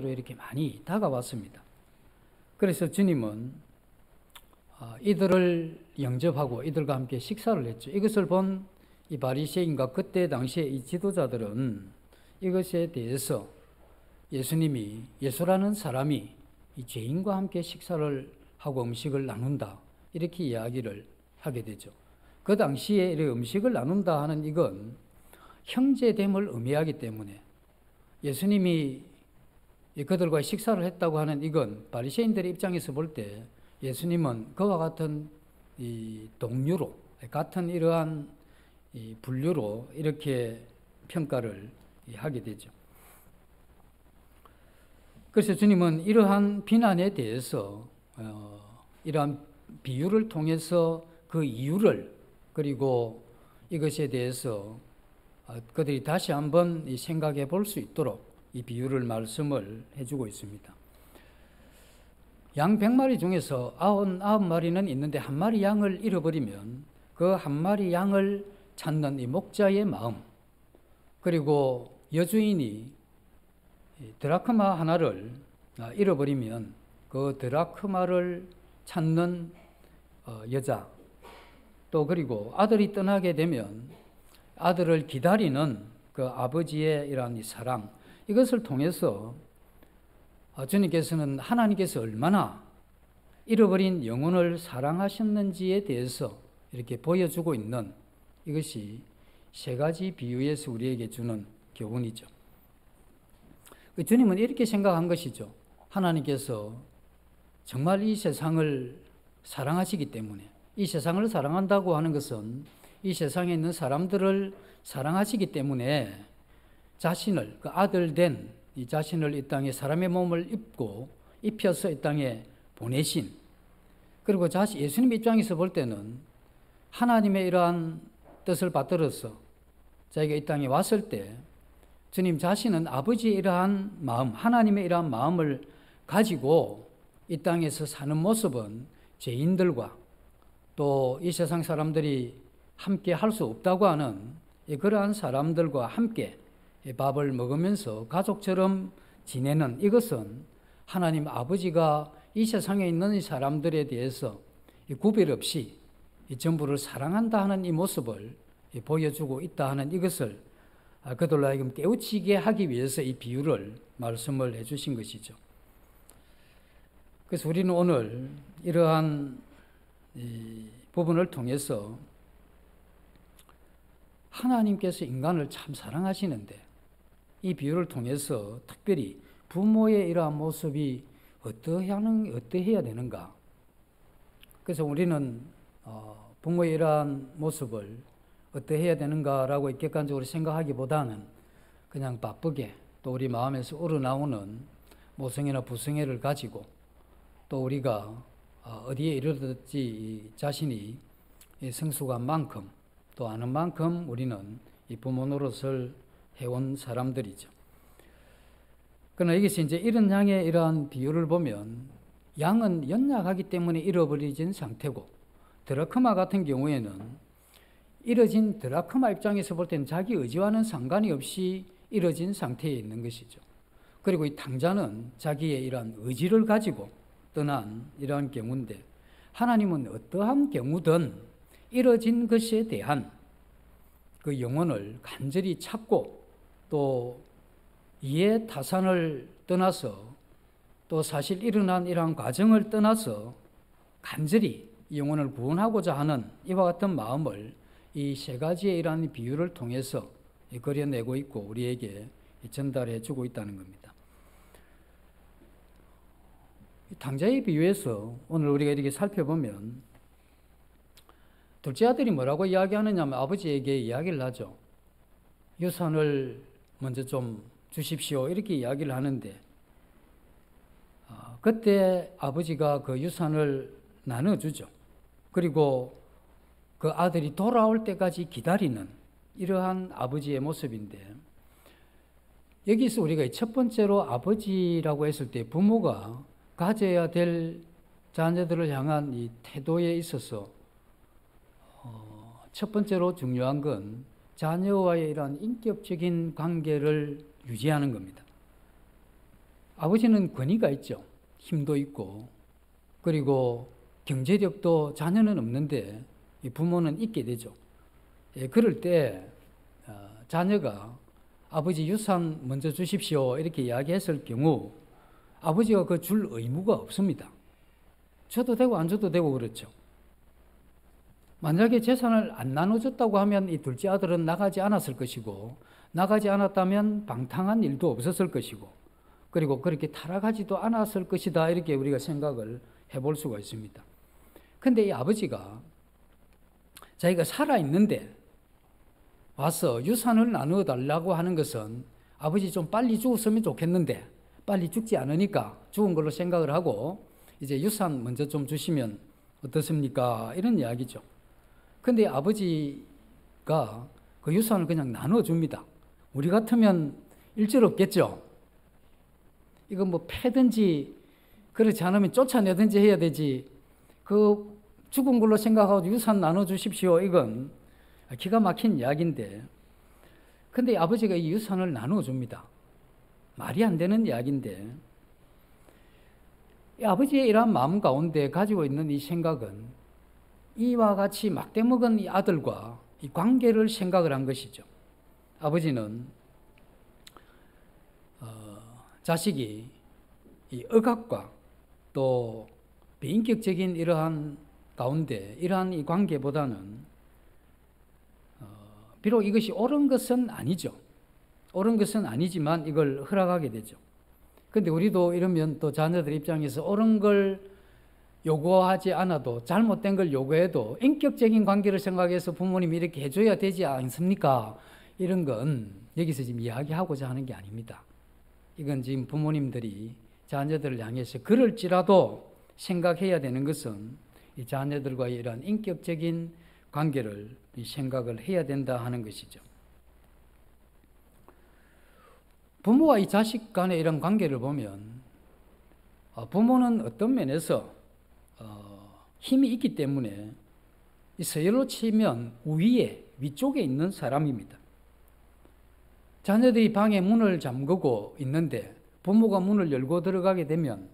이렇게 많이 다가왔습니다. 그래서 주님은 이들을 영접하고 이들과 함께 식사를 했죠. 이것을 본 이 바리새인과 그때 당시에 이 지도자들은 이것에 대해서 예수님이, 예수라는 사람이 이 죄인과 함께 식사를 하고 음식을 나눈다, 이렇게 이야기를 하게 되죠. 그 당시에 이렇게 음식을 나눈다 하는 이건 형제됨을 의미하기 때문에 예수님이 그들과 식사를 했다고 하는 이건 바리새인들의 입장에서 볼 때 예수님은 그와 같은 이 동료로, 같은 이러한 이 분류로 이렇게 평가를 하게 되죠. 그래서 주님은 이러한 비난에 대해서 이러한 비유를 통해서 그 이유를, 그리고 이것에 대해서 그들이 다시 한번 생각해 볼 수 있도록 이 비유를 말씀을 해주고 있습니다. 양 100마리 중에서 99마리는 있는데 한 마리 양을 잃어버리면 그 한 마리 양을 찾는 이 목자의 마음, 그리고 여주인이 드라크마 하나를 잃어버리면 그 드라크마를 찾는 여자, 또 그리고 아들이 떠나게 되면 아들을 기다리는 그 아버지의 이러한 이 사랑, 이것을 통해서 주님께서는 하나님께서 얼마나 잃어버린 영혼을 사랑하셨는지에 대해서 이렇게 보여주고 있는, 이것이 세 가지 비유에서 우리에게 주는 교훈이죠. 주님은 이렇게 생각한 것이죠. 하나님께서 정말 이 세상을 사랑하시기 때문에, 이 세상을 사랑한다고 하는 것은 이 세상에 있는 사람들을 사랑하시기 때문에 자신을, 그 아들 된 이 자신을 이 땅에 사람의 몸을 입혀서 이 땅에 보내신, 그리고 예수님 입장에서 볼 때는 하나님의 이러한 뜻을 받들어서 자기가 이 땅에 왔을 때 주님 자신은 아버지의 이러한 마음, 하나님의 이러한 마음을 가지고 이 땅에서 사는 모습은 죄인들과 또 이 세상 사람들이 함께 할 수 없다고 하는 그러한 사람들과 함께 밥을 먹으면서 가족처럼 지내는, 이것은 하나님 아버지가 이 세상에 있는 이 사람들에 대해서 구별 없이 전부를 사랑한다 하는 이 모습을 보여주고 있다 하는 이것을 그들로 하여금 깨우치게 하기 위해서 이 비유를 말씀을 해주신 것이죠. 그래서 우리는 오늘 이러한 이 부분을 통해서 하나님께서 인간을 참 사랑하시는데 이 비유를 통해서 특별히 부모의 이러한 모습이 어떠해야 되는가. 그래서 우리는 부모의 이러한 모습을 어떠해야 되는가라고 객관적으로 생각하기보다는 그냥 바쁘게 또 우리 마음에서 우러나오는 모성애나 부성애를 가지고 또 우리가 어디에 이르렀지 자신이 성숙한 만큼 또 아는 만큼 우리는 이 부모 노릇을 해온 사람들이죠. 그러나 여기서 이제 이런 양의 이러한 비유를 보면 양은 연약하기 때문에 잃어버려진 상태고, 드라크마 같은 경우에는 잃어진 드라크마 입장에서 볼 때는 자기 의지와는 상관이 없이 잃어진 상태에 있는 것이죠. 그리고 이 탕자는 자기의 이러한 의지를 가지고 떠난 이러한 경우인데, 하나님은 어떠한 경우든 잃어진 것에 대한 그 영혼을 간절히 찾고 또 이해 타산을 떠나서 또 사실 일어난 이러한 과정을 떠나서 간절히 영혼을 구원하고자 하는 이와 같은 마음을 이 세 가지의 이러한 비유를 통해서 그려내고 있고 우리에게 전달해 주고 있다는 겁니다. 탕자의 비유에서 오늘 우리가 이렇게 살펴보면 둘째 아들이 뭐라고 이야기하느냐 하면 아버지에게 이야기를 하죠. 유산을 먼저 좀 주십시오, 이렇게 이야기를 하는데 그때 아버지가 그 유산을 나눠주죠. 그리고 그 아들이 돌아올 때까지 기다리는 이러한 아버지의 모습인데, 여기서 우리가 첫 번째로 아버지라고 했을 때 부모가 가져야 될 자녀들을 향한 이 태도에 있어서 첫 번째로 중요한 건 자녀와의 이러한 인격적인 관계를 유지하는 겁니다. 아버지는 권위가 있죠. 힘도 있고, 그리고 경제력도 자녀는 없는데 이 부모는 있게 되죠. 예, 그럴 때 자녀가 아버지 유산 먼저 주십시오 이렇게 이야기했을 경우 아버지가 그 줄 의무가 없습니다. 줘도 되고 안 줘도 되고 그렇죠. 만약에 재산을 안 나눠줬다고 하면 이 둘째 아들은 나가지 않았을 것이고, 나가지 않았다면 방탕한 일도 없었을 것이고, 그리고 그렇게 타락하지도 않았을 것이다 이렇게 우리가 생각을 해볼 수가 있습니다. 근데 이 아버지가 자기가 살아있는데 와서 유산을 나누어 달라고 하는 것은 아버지 좀 빨리 죽었으면 좋겠는데 빨리 죽지 않으니까 죽은 걸로 생각을 하고 이제 유산 먼저 좀 주시면 어떻습니까? 이런 이야기죠. 근데 아버지가 그 유산을 그냥 나눠줍니다. 우리 같으면 일절 없겠죠? 이거 뭐 패든지 그렇지 않으면 쫓아내든지 해야 되지. 그 죽은 걸로 생각하고 유산 나눠주십시오. 이건 기가 막힌 이야기인데, 근데 아버지가 이 유산을 나눠줍니다. 말이 안 되는 이야기인데, 이 아버지의 이러한 마음 가운데 가지고 있는 이 생각은 이와 같이 막대먹은 이 아들과 이 관계를 생각을 한 것이죠. 아버지는 자식이 이 억압과 또 비인격적인 이러한 가운데 이러한 이 관계보다는 비록 이것이 옳은 것은 아니죠. 옳은 것은 아니지만 이걸 허락하게 되죠. 근데 우리도 이러면 또 자녀들 입장에서 옳은 걸 요구하지 않아도 잘못된 걸 요구해도 인격적인 관계를 생각해서 부모님이 이렇게 해줘야 되지 않습니까? 이런 건 여기서 지금 이야기하고자 하는 게 아닙니다. 이건 지금 부모님들이 자녀들을 향해서 그럴지라도 생각해야 되는 것은 이 자녀들과의 이러한 인격적인 관계를 생각을 해야 된다 하는 것이죠. 부모와 이 자식 간의 이런 관계를 보면 부모는 어떤 면에서 힘이 있기 때문에 이 서열로 치면 위쪽에 있는 사람입니다. 자녀들이 방에 문을 잠그고 있는데 부모가 문을 열고 들어가게 되면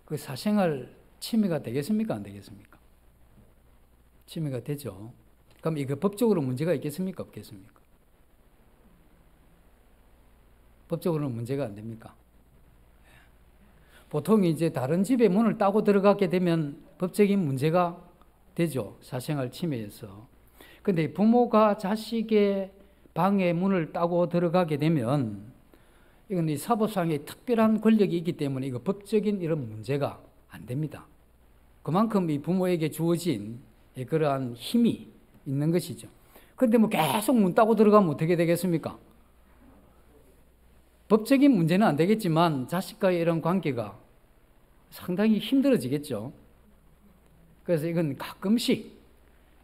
그 사생활 침해가 되겠습니까? 안 되겠습니까? 침해가 되죠. 그럼 이거 법적으로 문제가 있겠습니까? 없겠습니까? 법적으로는 문제가 안 됩니까? 보통 이제 다른 집에 문을 따고 들어가게 되면 법적인 문제가 되죠. 사생활 침해에서. 근데 부모가 자식의 방에 문을 따고 들어가게 되면 이건 이 사법상의 특별한 권력이 있기 때문에 이거 법적인 이런 문제가 안 됩니다. 그만큼 이 부모에게 주어진 그러한 힘이 있는 것이죠. 그런데 뭐 계속 문 따고 들어가면 어떻게 되겠습니까? 법적인 문제는 안 되겠지만 자식과의 이런 관계가 상당히 힘들어지겠죠. 그래서 이건 가끔씩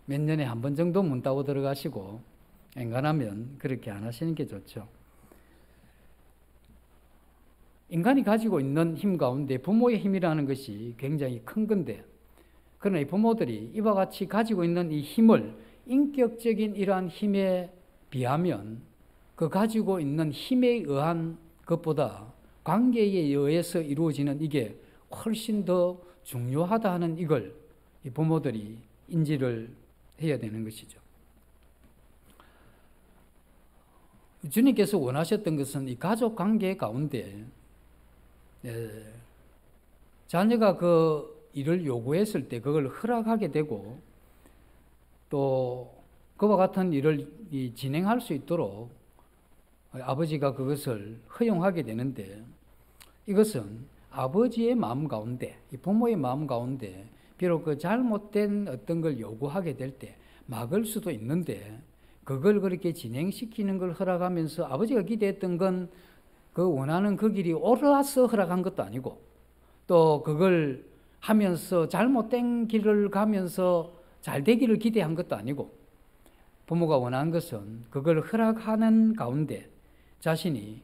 몇 년에 한 번 정도 문 따고 들어가시고 엔간하면 그렇게 안 하시는 게 좋죠. 인간이 가지고 있는 힘 가운데 부모의 힘이라는 것이 굉장히 큰 건데, 그러나 이 부모들이 이와 같이 가지고 있는 이 힘을 인격적인 이러한 힘에 비하면 그 가지고 있는 힘에 의한 것보다 관계에 의해서 이루어지는 이게 훨씬 더 중요하다 하는 이걸 이 부모들이 인지를 해야 되는 것이죠. 주님께서 원하셨던 것은 이 가족 관계 가운데 자녀가 그 일을 요구했을 때 그걸 허락하게 되고 또 그와 같은 일을 진행할 수 있도록 아버지가 그것을 허용하게 되는데, 이것은 아버지의 마음 가운데, 이 부모의 마음 가운데 비록 그 잘못된 어떤 걸 요구하게 될 때 막을 수도 있는데, 그걸 그렇게 진행시키는 걸 허락하면서 아버지가 기대했던 건 그 원하는 그 길이 옳아서 허락한 것도 아니고, 또 그걸 하면서 잘못된 길을 가면서 잘 되기를 기대한 것도 아니고, 부모가 원한 것은 그걸 허락하는 가운데 자신이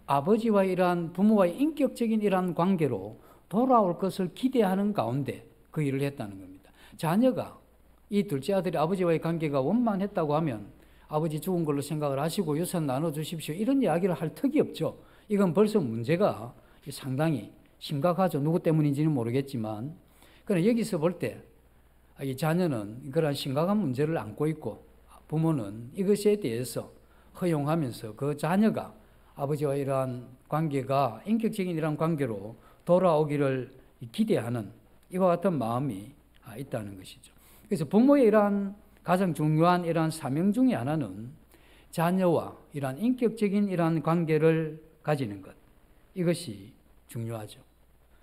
아버지와 이러한 부모와의 인격적인 이러한 관계로 돌아올 것을 기대하는 가운데 그 일을 했다는 겁니다. 자녀가 이 둘째 아들이 아버지와의 관계가 원만했다고 하면 아버지 죽은 걸로 생각을 하시고 유산 나눠주십시오 이런 이야기를 할 턱이 없죠. 이건 벌써 문제가 상당히 심각하죠. 누구 때문인지는 모르겠지만, 그러나 여기서 볼 때 이 자녀는 그러한 심각한 문제를 안고 있고 부모는 이것에 대해서 허용하면서 그 자녀가 아버지와 이러한 관계가 인격적인 이러한 관계로 돌아오기를 기대하는 이와 같은 마음이 있다는 것이죠. 그래서 부모의 이러한 가장 중요한 이러한 사명 중에 하나는 자녀와 이러한 인격적인 이러한 관계를 가지는 것. 이것이 중요하죠.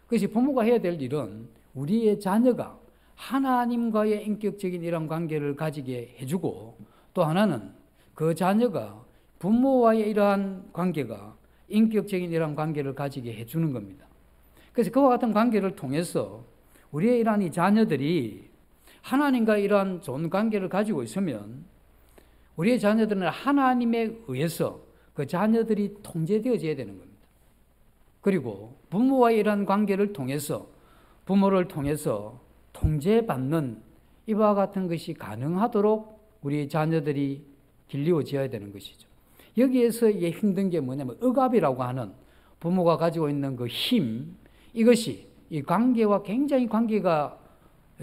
그래서 부모가 해야 될 일은 우리의 자녀가 하나님과의 인격적인 이런 관계를 가지게 해주고, 또 하나는 그 자녀가 부모와의 이러한 관계가 인격적인 이러한 관계를 가지게 해주는 겁니다. 그래서 그와 같은 관계를 통해서 우리의 이러한 이 자녀들이 하나님과 이러한 좋은 관계를 가지고 있으면 우리의 자녀들은 하나님에 의해서 그 자녀들이 통제되어져야 되는 겁니다. 그리고 부모와의 이러한 관계를 통해서 부모를 통해서 통제받는 이와 같은 것이 가능하도록 우리 자녀들이 길리워져야 되는 것이죠. 여기에서 이게 힘든 게 뭐냐면 억압이라고 하는 부모가 가지고 있는 그 힘, 이것이 이 관계와 굉장히 관계가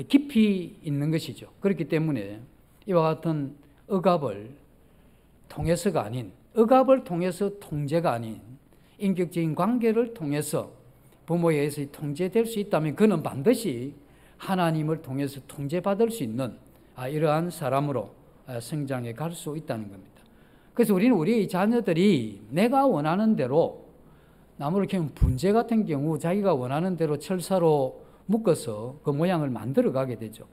깊이 있는 것이죠. 그렇기 때문에 이와 같은 억압을 통해서가 아닌, 억압을 통해서 통제가 아닌 인격적인 관계를 통해서 부모에 의해서 통제될 수 있다면 그는 반드시 하나님을 통해서 통제받을 수 있는 이러한 사람으로 성장해 갈 수 있다는 겁니다. 그래서 우리는 우리의 자녀들이 내가 원하는 대로, 나무를 키우는 분재 같은 경우 자기가 원하는 대로 철사로 묶어서 그 모양을 만들어 가게 되죠.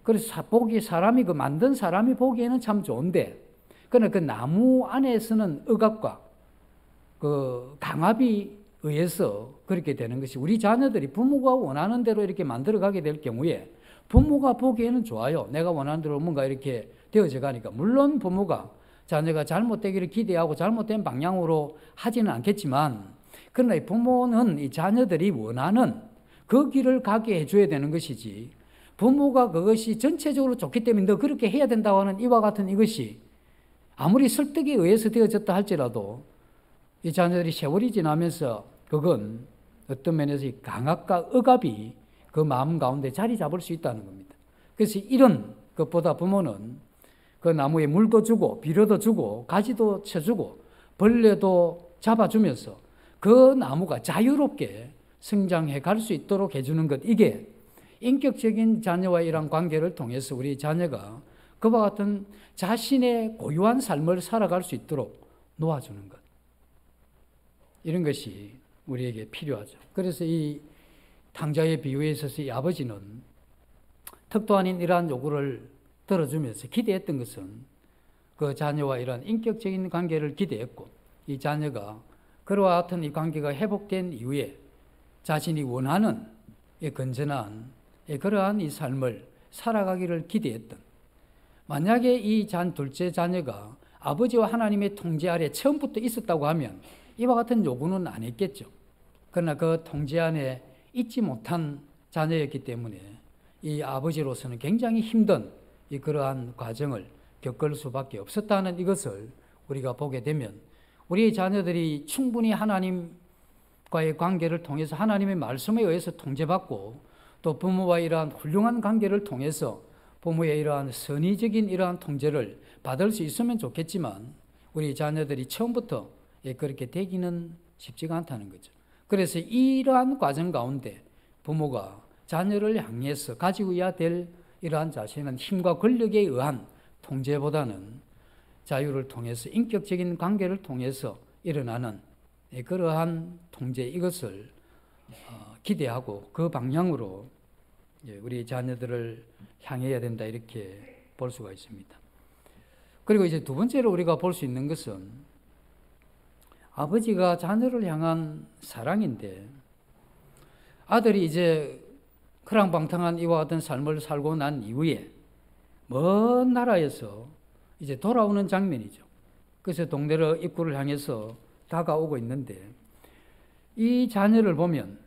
그래서 사람이 그 만든 사람이 보기에는 참 좋은데, 그러나 그 나무 안에서는 억압과 그 강압이 의해서 그렇게 되는 것이, 우리 자녀들이 부모가 원하는 대로 이렇게 만들어 가게 될 경우에 부모가 보기에는 좋아요. 내가 원하는 대로 뭔가 이렇게 되어져 가니까. 물론 부모가 자녀가 잘못되기를 기대하고 잘못된 방향으로 하지는 않겠지만, 그러나 이 부모는 이 자녀들이 원하는 그 길을 가게 해줘야 되는 것이지, 부모가 그것이 전체적으로 좋기 때문에 너 그렇게 해야 된다고 하는 이와 같은 이것이 아무리 설득에 의해서 되어졌다 할지라도 이 자녀들이 세월이 지나면서 그건 어떤 면에서 이 강압과 억압이 그 마음 가운데 자리 잡을 수 있다는 겁니다. 그래서 이런 것보다 부모는 그 나무에 물도 주고 비료도 주고 가지도 쳐주고 벌레도 잡아주면서 그 나무가 자유롭게 성장해 갈 수 있도록 해주는 것, 이게 인격적인 자녀와 이런 관계를 통해서 우리 자녀가 그와 같은 자신의 고유한 삶을 살아갈 수 있도록 놓아주는 것, 이런 것이 우리에게 필요하죠. 그래서 이 탕자의 비유에 있어서 이 아버지는 턱도 아닌 이러한 요구를 들어주면서 기대했던 것은 그 자녀와 이러한 인격적인 관계를 기대했고, 이 자녀가 그와 같은 이 관계가 회복된 이후에 자신이 원하는 건전한 그러한 이 삶을 살아가기를 기대했던, 만약에 이 둘째 자녀가 아버지와 하나님의 통제 아래 처음부터 있었다고 하면 이와 같은 요구는 안 했겠죠. 그러나 그 통제 안에 있지 못한 자녀였기 때문에 이 아버지로서는 굉장히 힘든 그러한 과정을 겪을 수밖에 없었다는 이것을 우리가 보게 되면, 우리 자녀들이 충분히 하나님과의 관계를 통해서 하나님의 말씀에 의해서 통제받고, 또 부모와 이러한 훌륭한 관계를 통해서 부모의 이러한 선의적인 이러한 통제를 받을 수 있으면 좋겠지만, 우리 자녀들이 처음부터 그렇게 되기는 쉽지가 않다는 거죠. 그래서 이러한 과정 가운데 부모가 자녀를 향해서 가지고 해야 될 이러한 자신은 힘과 권력에 의한 통제보다는 자유를 통해서 인격적인 관계를 통해서 일어나는 그러한 통제, 이것을 기대하고 그 방향으로 우리 자녀들을 향해야 된다, 이렇게 볼 수가 있습니다. 그리고 이제 두 번째로 우리가 볼 수 있는 것은 아버지가 자녀를 향한 사랑인데, 아들이 이제 허랑방탕한 이와 같은 삶을 살고 난 이후에 먼 나라에서 이제 돌아오는 장면이죠. 그래서 동네로 입구를 향해서 다가오고 있는데, 이 자녀를 보면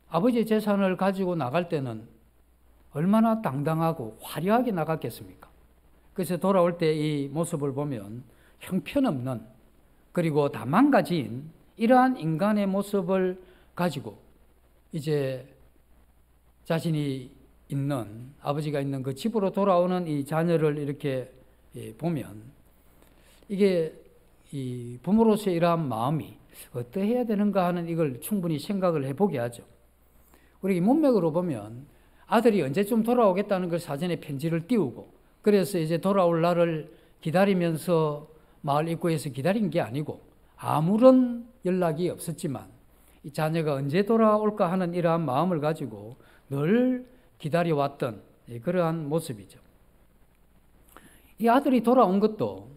아버지의 재산을 가지고 나갈 때는 얼마나 당당하고 화려하게 나갔겠습니까? 그래서 돌아올 때 이 모습을 보면 형편없는, 그리고 다 망가진 이러한 인간의 모습을 가지고 이제 자신이 있는, 아버지가 있는 그 집으로 돌아오는 이 자녀를 이렇게 보면 이게 이 부모로서의 이러한 마음이 어떠해야 되는가 하는 이걸 충분히 생각을 해보게 하죠. 우리 문맥으로 보면 아들이 언제쯤 돌아오겠다는 걸 사전에 편지를 띄우고, 그래서 이제 돌아올 날을 기다리면서 마을 입구에서 기다린 게 아니고 아무런 연락이 없었지만 이 자녀가 언제 돌아올까 하는 이러한 마음을 가지고 늘 기다려왔던 그러한 모습이죠. 이 아들이 돌아온 것도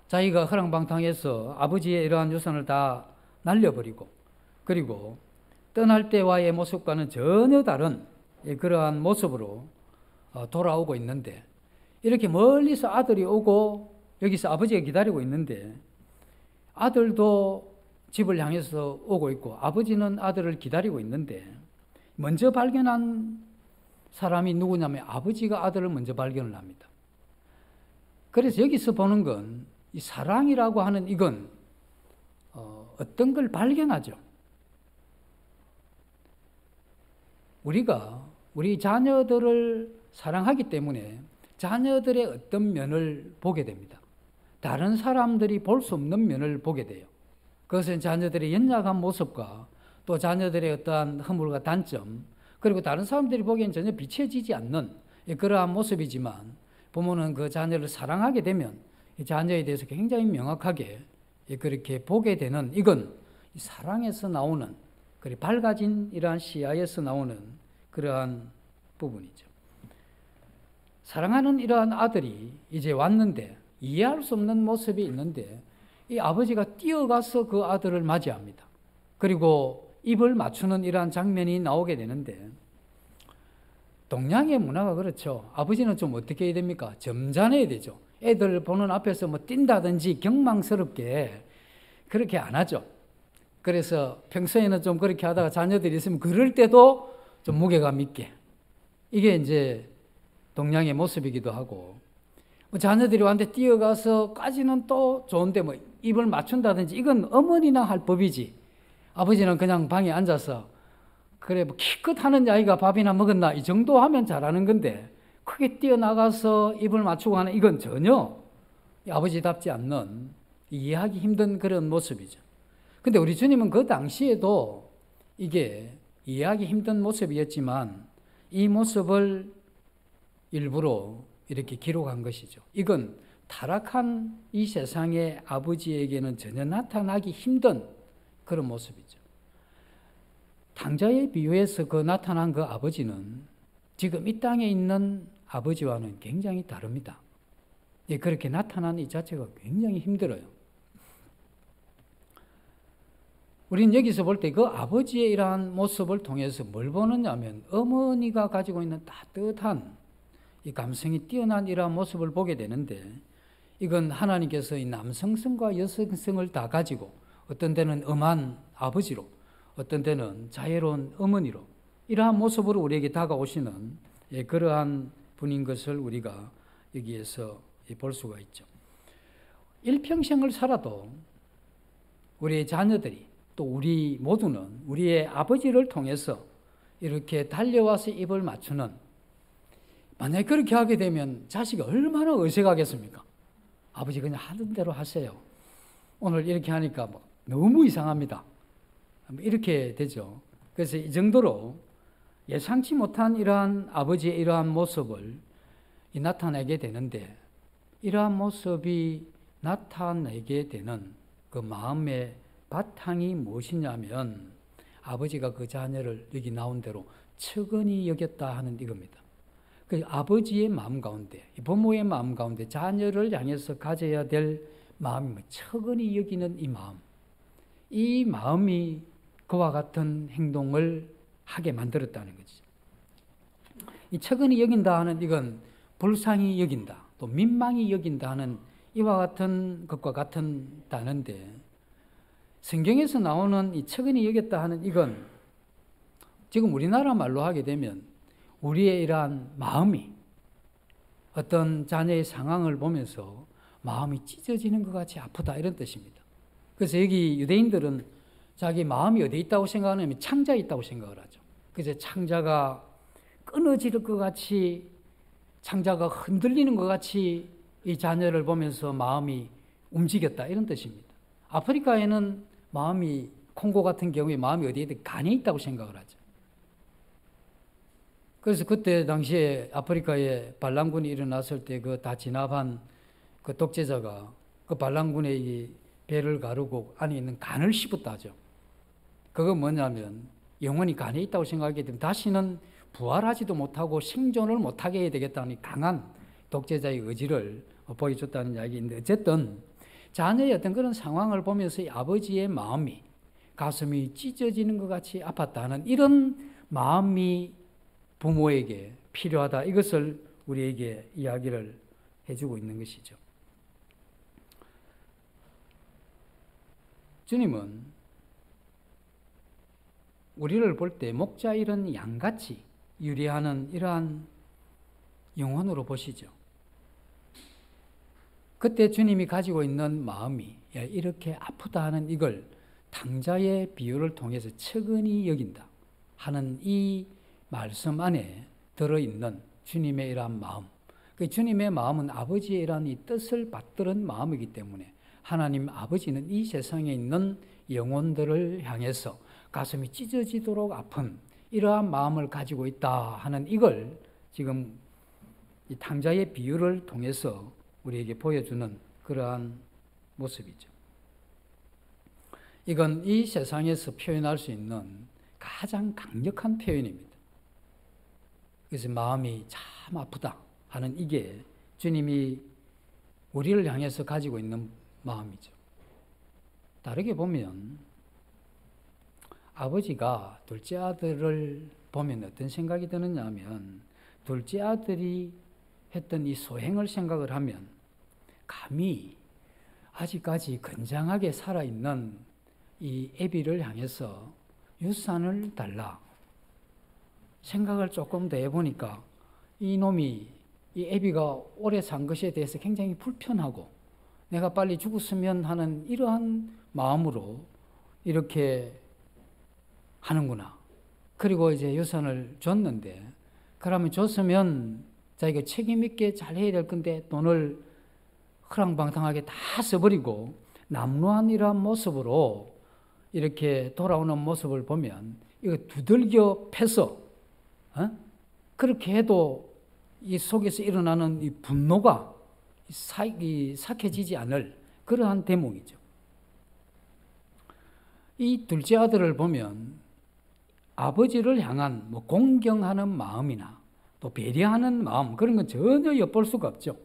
자기가 허랑방탕해서 아버지의 이러한 유산을 다 날려버리고, 그리고 떠날 때와의 모습과는 전혀 다른 그러한 모습으로 돌아오고 있는데, 이렇게 멀리서 아들이 오고 여기서 아버지가 기다리고 있는데 아들도 집을 향해서 오고 있고 아버지는 아들을 기다리고 있는데, 먼저 발견한 사람이 누구냐면 아버지가 아들을 먼저 발견을 합니다. 그래서 여기서 보는 건 이 사랑이라고 하는 이건 어떤 걸 발견하죠. 우리가 우리 자녀들을 사랑하기 때문에 자녀들의 어떤 면을 보게 됩니다. 다른 사람들이 볼 수 없는 면을 보게 돼요. 그것은 자녀들의 연약한 모습과 또 자녀들의 어떠한 허물과 단점, 그리고 다른 사람들이 보기엔 전혀 비춰지지 않는 그러한 모습이지만 부모는 그 자녀를 사랑하게 되면 이 자녀에 대해서 굉장히 명확하게 그렇게 보게 되는, 이건 사랑에서 나오는, 그리고 밝아진 이러한 시야에서 나오는 그러한 부분이죠. 사랑하는 이러한 아들이 이제 왔는데 이해할 수 없는 모습이 있는데 이 아버지가 뛰어가서 그 아들을 맞이합니다. 그리고 입을 맞추는 이러한 장면이 나오게 되는데, 동양의 문화가 그렇죠. 아버지는 좀 어떻게 해야 됩니까? 점잖아야 되죠. 애들 보는 앞에서 뭐 뛴다든지 경망스럽게 그렇게 안 하죠. 그래서 평소에는 좀 그렇게 하다가 자녀들이 있으면 그럴 때도 좀 무게감 있게, 이게 이제 동양의 모습이기도 하고, 뭐 자녀들이 왔는데 뛰어가서까지는 또 좋은데 뭐 입을 맞춘다든지 이건 어머니나 할 법이지, 아버지는 그냥 방에 앉아서 그래 뭐 기껏 하는 아이가 밥이나 먹었나 이 정도 하면 잘하는 건데 크게 뛰어나가서 입을 맞추고 하는 이건 전혀 아버지답지 않는, 이해하기 힘든 그런 모습이죠. 근데 우리 주님은 그 당시에도 이게 이해하기 힘든 모습이었지만 이 모습을 일부러 이렇게 기록한 것이죠. 이건 타락한 이 세상의 아버지에게는 전혀 나타나기 힘든 그런 모습이죠. 탕자의 비유에서 그 나타난 그 아버지는 지금 이 땅에 있는 아버지와는 굉장히 다릅니다. 그렇게 나타난 이 자체가 굉장히 힘들어요. 우리는 여기서 볼 때 그 아버지의 이러한 모습을 통해서 뭘 보느냐면 어머니가 가지고 있는 따뜻한 이 감성이 뛰어난 이러한 모습을 보게 되는데, 이건 하나님께서 이 남성성과 여성성을 다 가지고 어떤 데는 엄한 아버지로, 어떤 데는 자애로운 어머니로 이러한 모습으로 우리에게 다가오시는 그러한 분인 것을 우리가 여기에서 볼 수가 있죠. 일평생을 살아도 우리의 자녀들이 또 우리 모두는 우리의 아버지를 통해서 이렇게 달려와서 입을 맞추는, 만약에 그렇게 하게 되면 자식이 얼마나 어색하겠습니까? 아버지 그냥 하던 대로 하세요. 오늘 이렇게 하니까 뭐 너무 이상합니다. 이렇게 되죠. 그래서 이 정도로 예상치 못한 이러한 아버지의 이러한 모습을 나타내게 되는데, 이러한 모습이 나타내게 되는 그 마음의 바탕이 무엇이냐면 아버지가 그 자녀를 여기 나온 대로 측은히 여겼다 하는 이겁니다. 그 아버지의 마음 가운데, 부모의 마음 가운데 자녀를 향해서 가져야 될 마음이 측은히 여기는 이 마음, 이 마음이 그와 같은 행동을 하게 만들었다는 거지. 이 측은히 여긴다 하는 이건 불쌍히 여긴다, 또 민망히 여긴다 하는 이와 같은 것과 같은 단어인데, 성경에서 나오는 이 측은히 여겼다 하는 이건 지금 우리나라 말로 하게 되면 우리의 이러한 마음이 어떤 자녀의 상황을 보면서 마음이 찢어지는 것 같이 아프다 이런 뜻입니다. 그래서 여기 유대인들은 자기 마음이 어디에 있다고 생각하냐면 창자에 있다고 생각을 하죠. 그래서 창자가 끊어질 것 같이, 창자가 흔들리는 것 같이 이 자녀를 보면서 마음이 움직였다, 이런 뜻입니다. 아프리카에는 마음이, 콩고 같은 경우에 마음이 어디에 있든 간에 있다고 생각을 하죠. 그래서 그때 당시에 아프리카에 반란군이 일어났을 때 그 다 진압한 그 독재자가 그 반란군의 이 배를 가르고 안에 있는 간을 씹었다죠. 그건 뭐냐면 영혼이 간에 있다고 생각하기 때문에 다시는 부활하지도 못하고 생존을 못하게 해야 되겠다는 강한 독재자의 의지를 보여줬다는 이야기인데, 어쨌든 자녀의 어떤 그런 상황을 보면서 이 아버지의 마음이, 가슴이 찢어지는 것 같이 아팠다는 이런 마음이 부모에게 필요하다, 이것을 우리에게 이야기를 해주고 있는 것이죠. 주님은 우리를 볼 때 목자 잃은 양같이 유리하는 이러한 영혼으로 보시죠. 그때 주님이 가지고 있는 마음이 이렇게 아프다 하는 이걸 탕자의 비유를 통해서 측은히 여긴다 하는 이 말씀 안에 들어있는 주님의 이러한 마음, 그 주님의 마음은 아버지의 이러한 이 뜻을 받들은 마음이기 때문에 하나님 아버지는 이 세상에 있는 영혼들을 향해서 가슴이 찢어지도록 아픈 이러한 마음을 가지고 있다 하는 이걸 지금 이 탕자의 비유를 통해서 우리에게 보여주는 그러한 모습이죠. 이건 이 세상에서 표현할 수 있는 가장 강력한 표현입니다. 그래서 마음이 참 아프다 하는 이게 주님이 우리를 향해서 가지고 있는 마음이죠. 다르게 보면 아버지가 둘째 아들을 보면 어떤 생각이 드느냐 하면, 둘째 아들이 했던 이 소행을 생각을 하면 감히 아직까지 건장하게 살아있는 이 애비를 향해서 유산을 달라 생각을 조금 더 해보니까 이놈이, 이 애비가 오래 산 것에 대해서 굉장히 불편하고 내가 빨리 죽었으면 하는 이러한 마음으로 이렇게 하는구나. 그리고 이제 유산을 줬는데, 그러면 줬으면 자기가 책임있게 잘 해야 될 건데 돈을 허랑방탕하게 다 써버리고 남루한 이러한 모습으로 이렇게 돌아오는 모습을 보면 이거 두들겨 패서 그렇게 해도 이 속에서 일어나는 이 분노가 삭혀지지 않을 그러한 대목이죠. 이 둘째 아들을 보면 아버지를 향한 뭐 공경하는 마음이나 또 배려하는 마음, 그런 건 전혀 엿볼 수가 없죠.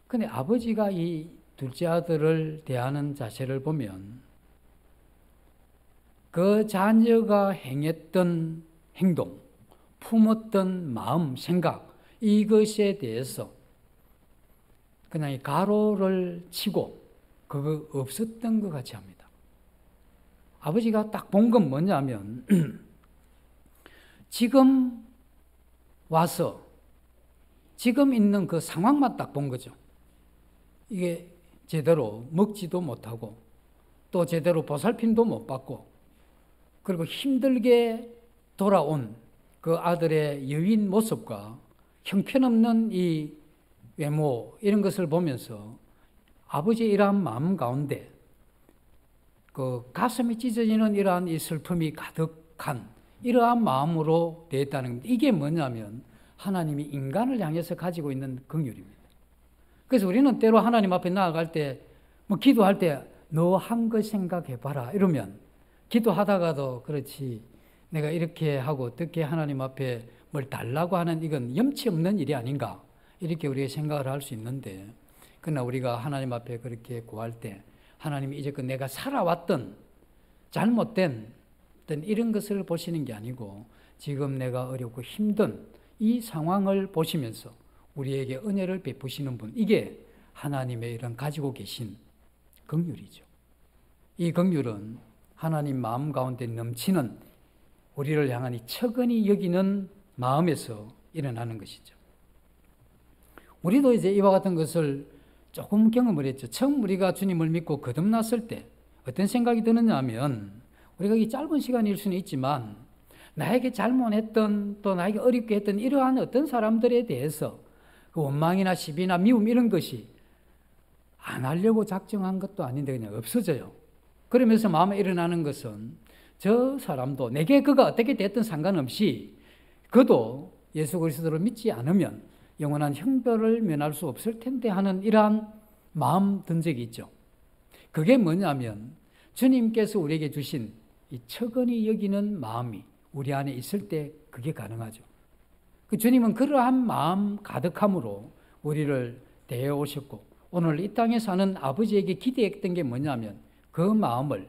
근데 아버지가 이 둘째 아들을 대하는 자세를 보면 그 자녀가 행했던 행동, 품었던 마음, 생각, 이것에 대해서 그냥 이 가로를 치고 그거 없었던 것 같이 합니다. 아버지가 딱 본 건 뭐냐면 지금 와서 지금 있는 그 상황만 딱 본 거죠. 이게 제대로 먹지도 못하고 또 제대로 보살핌도 못 받고 그리고 힘들게 돌아온 그 아들의 여인 모습과 형편없는 이 외모, 이런 것을 보면서 아버지의 이러한 마음 가운데 그 가슴이 찢어지는 이러한 이 슬픔이 가득한 이러한 마음으로 되었다는 겁니다. 이게 뭐냐면 하나님이 인간을 향해서 가지고 있는 긍휼입니다. 그래서 우리는 때로 하나님 앞에 나아갈 때 뭐 기도할 때 너 한 거 생각해봐라 이러면 기도하다가도 그렇지 내가 이렇게 하고 어떻게 하나님 앞에 뭘 달라고 하는 이건 염치 없는 일이 아닌가 이렇게 우리가 생각을 할 수 있는데, 그러나 우리가 하나님 앞에 그렇게 구할 때 하나님이 이제껏 내가 살아왔던 잘못된 어떤 이런 것을 보시는 게 아니고 지금 내가 어렵고 힘든 이 상황을 보시면서 우리에게 은혜를 베푸시는 분, 이게 하나님의 이런 가지고 계신 긍휼이죠. 이 긍휼은 하나님 마음 가운데 넘치는 우리를 향한 이 측은히 여기는 마음에서 일어나는 것이죠. 우리도 이제 이와 같은 것을 조금 경험을 했죠. 처음 우리가 주님을 믿고 거듭났을 때 어떤 생각이 드느냐 하면 우리가 이 짧은 시간일 수는 있지만 나에게 잘못했던 또 나에게 어렵게 했던 이러한 어떤 사람들에 대해서 그 원망이나 시비나 미움 이런 것이 안 하려고 작정한 것도 아닌데 그냥 없어져요. 그러면서 마음에 일어나는 것은 저 사람도 내게 그가 어떻게 됐든 상관없이 그도 예수 그리스도를 믿지 않으면 영원한 형벌을 면할 수 없을 텐데 하는 이러한 마음 든 적이 있죠. 그게 뭐냐면 주님께서 우리에게 주신 이 척은히 여기는 마음이 우리 안에 있을 때 그게 가능하죠. 그 주님은 그러한 마음 가득함으로 우리를 대해 오셨고 오늘 이 땅에 사는 아버지에게 기대했던 게 뭐냐면 그 마음을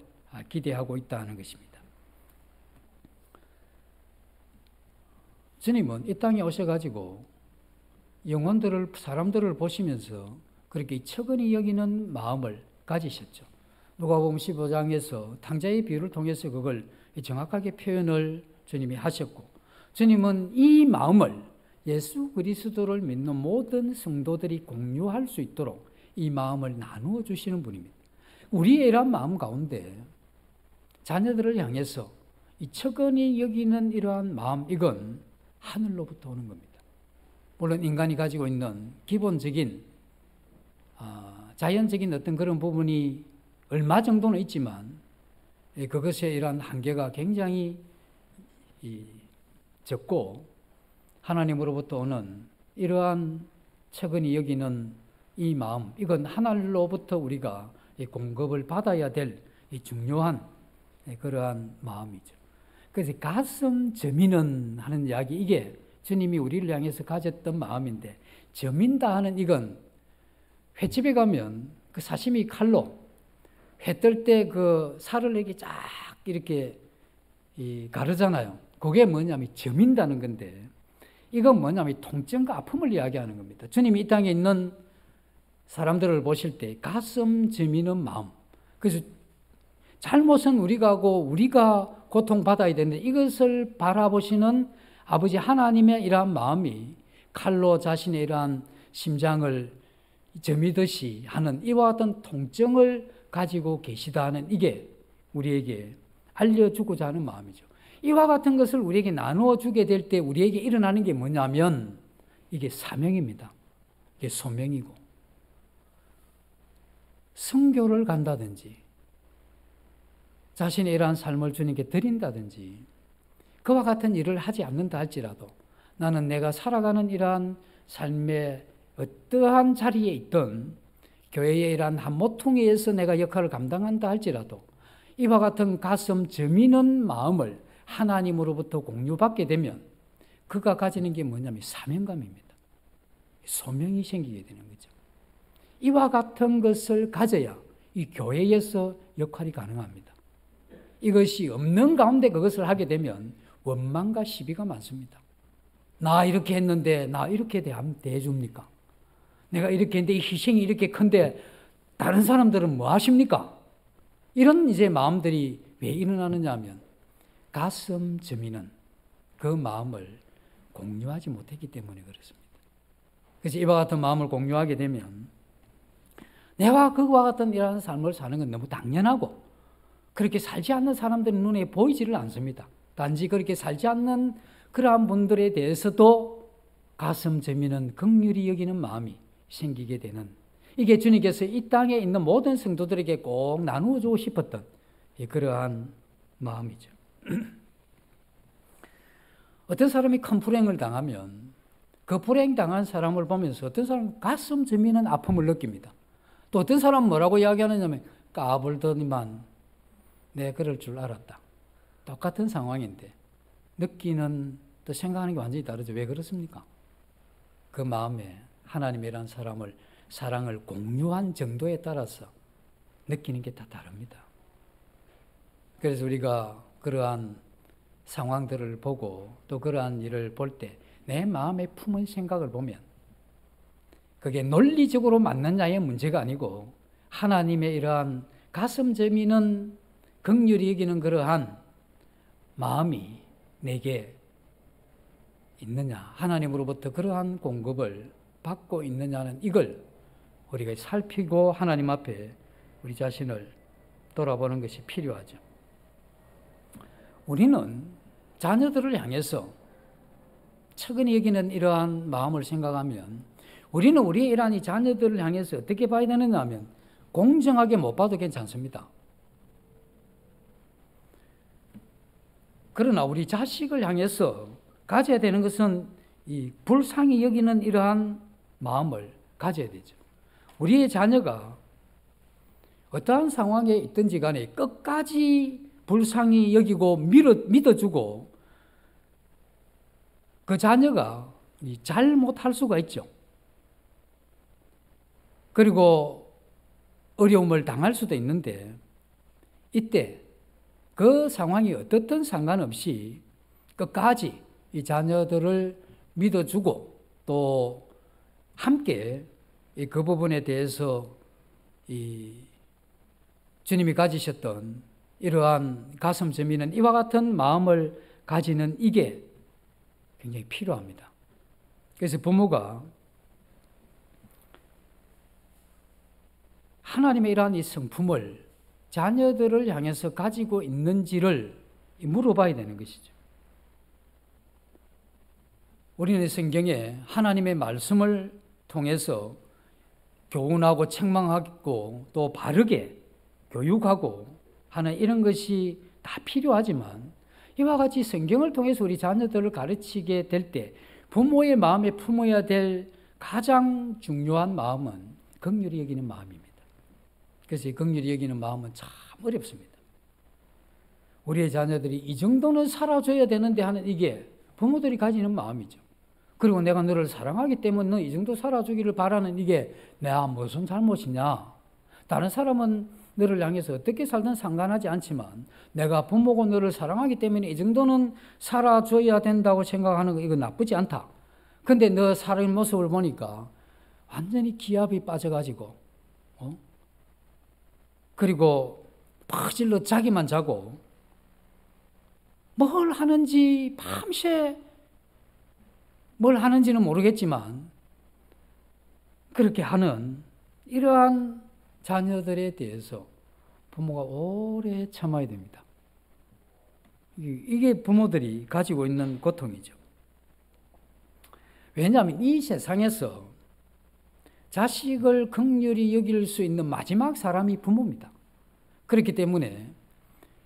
기대하고 있다는 것입니다. 주님은 이 땅에 오셔가지고 영혼들을 사람들을 보시면서 그렇게 척은히 여기는 마음을 가지셨죠. 누가복음 15장에서 탕자의 비유를 통해서 그걸 정확하게 표현을 주님이 하셨고 주님은 이 마음을 예수 그리스도를 믿는 모든 성도들이 공유할 수 있도록 이 마음을 나누어 주시는 분입니다. 우리의 이러한 마음 가운데 자녀들을 향해서 이 척은히 여기는 이러한 마음 이건 하늘로부터 오는 겁니다. 물론 인간이 가지고 있는 기본적인 자연적인 어떤 그런 부분이 얼마 정도는 있지만 그것의 이러한 한계가 굉장히 적고 하나님으로부터 오는 이러한 척은히 여기는 이 마음 이건 하늘로부터 우리가 공급을 받아야 될 중요한 그러한 마음이죠. 그래서 가슴 저미는 하는 이야기 이게 주님이 우리를 향해서 가졌던 마음인데 저민다 하는 이건 횟집에 가면 그 사시미 칼로 회 뜰 때 그 살을 이렇게 쫙 이렇게 가르잖아요. 그게 뭐냐면 저민다는 건데 이건 뭐냐면 통증과 아픔을 이야기하는 겁니다. 주님이 이 땅에 있는 사람들을 보실 때 가슴 저미는 마음. 그래서 잘못은 우리가 하고 우리가 고통받아야 되는데 이것을 바라보시는 아버지 하나님의 이러한 마음이 칼로 자신의 이러한 심장을 저미듯이 하는 이와 같은 통증을 가지고 계시다 하는 이게 우리에게 알려주고자 하는 마음이죠. 이와 같은 것을 우리에게 나누어 주게 될 때 우리에게 일어나는 게 뭐냐면 이게 사명입니다. 이게 소명이고 선교를 간다든지 자신의 이러한 삶을 주님께 드린다든지 그와 같은 일을 하지 않는다 할지라도 나는 내가 살아가는 이러한 삶의 어떠한 자리에 있든 교회의 이러한 한 모퉁이에서 내가 역할을 감당한다 할지라도 이와 같은 가슴 저미는 마음을 하나님으로부터 공유받게 되면 그가 가지는 게 뭐냐면 사명감입니다. 소명이 생기게 되는 거죠. 이와 같은 것을 가져야 이 교회에서 역할이 가능합니다. 이것이 없는 가운데 그것을 하게 되면 원망과 시비가 많습니다. 나 이렇게 했는데 나 이렇게 대해줍니까? 내가 이렇게 했는데 이 희생이 이렇게 큰데 다른 사람들은 뭐 하십니까? 이런 이제 마음들이 왜 일어나느냐 하면 가슴 저미는 그 마음을 공유하지 못했기 때문에 그렇습니다. 그래서 이와 같은 마음을 공유하게 되면 내가 그와 같은 이러한 삶을 사는 건 너무 당연하고 그렇게 살지 않는 사람들 눈에 보이지를 않습니다. 단지 그렇게 살지 않는 그러한 분들에 대해서도 가슴 저미는 긍휼히 여기는 마음이 생기게 되는 이게 주님께서 이 땅에 있는 모든 성도들에게 꼭 나누어 주고 싶었던 그러한 마음이죠. 어떤 사람이 큰 불행을 당하면 그 불행 당한 사람을 보면서 어떤 사람은 가슴 저미는 아픔을 느낍니다. 또 어떤 사람은 뭐라고 이야기하느냐면 까불더니만 내 그럴 줄 알았다. 똑같은 상황인데 느끼는 또 생각하는 게 완전히 다르죠. 왜 그렇습니까? 그 마음에 하나님이란 사랑을 공유한 정도에 따라서 느끼는 게 다 다릅니다. 그래서 우리가 그러한 상황들을 보고 또 그러한 일을 볼 때 내 마음에 품은 생각을 보면 그게 논리적으로 맞느냐의 문제가 아니고 하나님의 이러한 가슴 저미는 긍휼히 여기는 그러한 마음이 내게 있느냐, 하나님으로부터 그러한 공급을 받고 있느냐는 이걸 우리가 살피고 하나님 앞에 우리 자신을 돌아보는 것이 필요하죠. 우리는 자녀들을 향해서 측은히 여기는 이러한 마음을 생각하면 우리는 우리의 이러한 이 자녀들을 향해서 어떻게 봐야 되느냐 하면 공정하게 못 봐도 괜찮습니다. 그러나 우리 자식을 향해서 가져야 되는 것은 이 불쌍히 여기는 이러한 마음을 가져야 되죠. 우리의 자녀가 어떠한 상황에 있든지 간에 끝까지 불쌍히 여기고 믿어주고 그 자녀가 잘못할 수가 있죠. 그리고 어려움을 당할 수도 있는데 이때 그 상황이 어떻든 상관없이 끝까지 이 자녀들을 믿어주고 또 함께 그 부분에 대해서 주님이 가지셨던 이러한 가슴 저미는 이와 같은 마음을 가지는 이게 굉장히 필요합니다. 그래서 부모가 하나님의 이러한 이 성품을 자녀들을 향해서 가지고 있는지를 물어봐야 되는 것이죠. 우리는 성경에 하나님의 말씀을 통해서 교훈하고 책망하고 또 바르게 교육하고 하는 이런 것이 다 필요하지만 이와 같이 성경을 통해서 우리 자녀들을 가르치게 될 때 부모의 마음에 품어야 될 가장 중요한 마음은 긍휼히 여기는 마음입니다. 그래서 이 긍휼히 여기는 마음은 참 어렵습니다. 우리의 자녀들이 이 정도는 살아줘야 되는데 하는 이게 부모들이 가지는 마음이죠. 그리고 내가 너를 사랑하기 때문에 너 이 정도 살아주기를 바라는 이게 내가 무슨 잘못이냐. 다른 사람은 너를 향해서 어떻게 살든 상관하지 않지만 내가 부모고 너를 사랑하기 때문에 이 정도는 살아줘야 된다고 생각하는 거 이거 나쁘지 않다. 근데 너 살아있는 모습을 보니까 완전히 기압이 빠져가지고 그리고 팍 질러 자기만 자고 뭘 하는지 밤새 뭘 하는지는 모르겠지만 그렇게 하는 이러한 자녀들에 대해서 부모가 오래 참아야 됩니다. 이게 부모들이 가지고 있는 고통이죠. 왜냐하면 이 세상에서 자식을 긍휼히 여길 수 있는 마지막 사람이 부모입니다. 그렇기 때문에